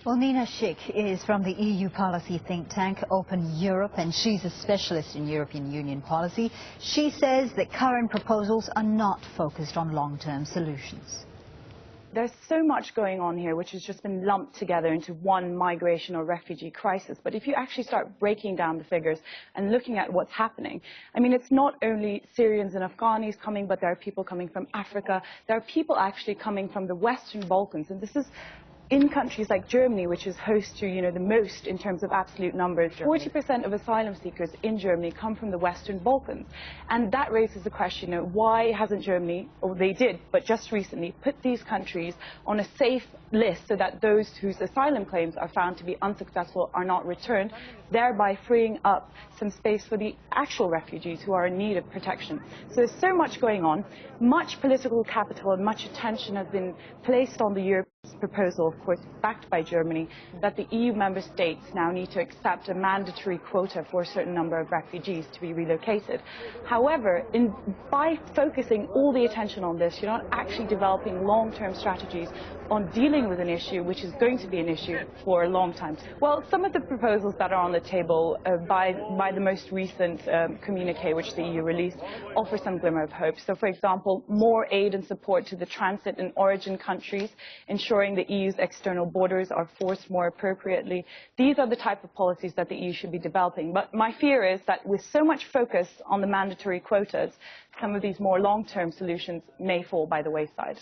Well, Nina Schick is from the EU policy think tank Open Europe, and she's a specialist in European Union policy. She says that current proposals are not focused on long-term solutions. There's so much going on here which has just been lumped together into one migration or refugee crisis. But if you actually start breaking down the figures and looking at what's happening, I mean, it's not only Syrians and Afghans coming, but there are people coming from Africa. There are people actually coming from the Western Balkans. And this is in countries like Germany, which is host to, the most in terms of absolute numbers. 40% of asylum seekers in Germany come from the Western Balkans. And that raises the question, why hasn't Germany, or they did, but just recently, put these countries on a safe list so that those whose asylum claims are found to be unsuccessful are not returned, thereby freeing up some space for the actual refugees who are in need of protection. So there's so much going on. Much political capital and much attention has been placed on the European proposal, of course, backed by Germany, that the EU member states now need to accept a mandatory quota for a certain number of refugees to be relocated. However, by focusing all the attention on this, you're not actually developing long-term strategies on dealing with an issue which is going to be an issue for a long time. Well, some of the proposals that are on the table by the most recent communique which the EU released offer some glimmer of hope. So, for example, more aid and support to the transit and origin countries, ensuring the EU's external borders are forced more appropriately. These are the type of policies that the EU should be developing. But my fear is that with so much focus on the mandatory quotas, some of these more long-term solutions may fall by the wayside.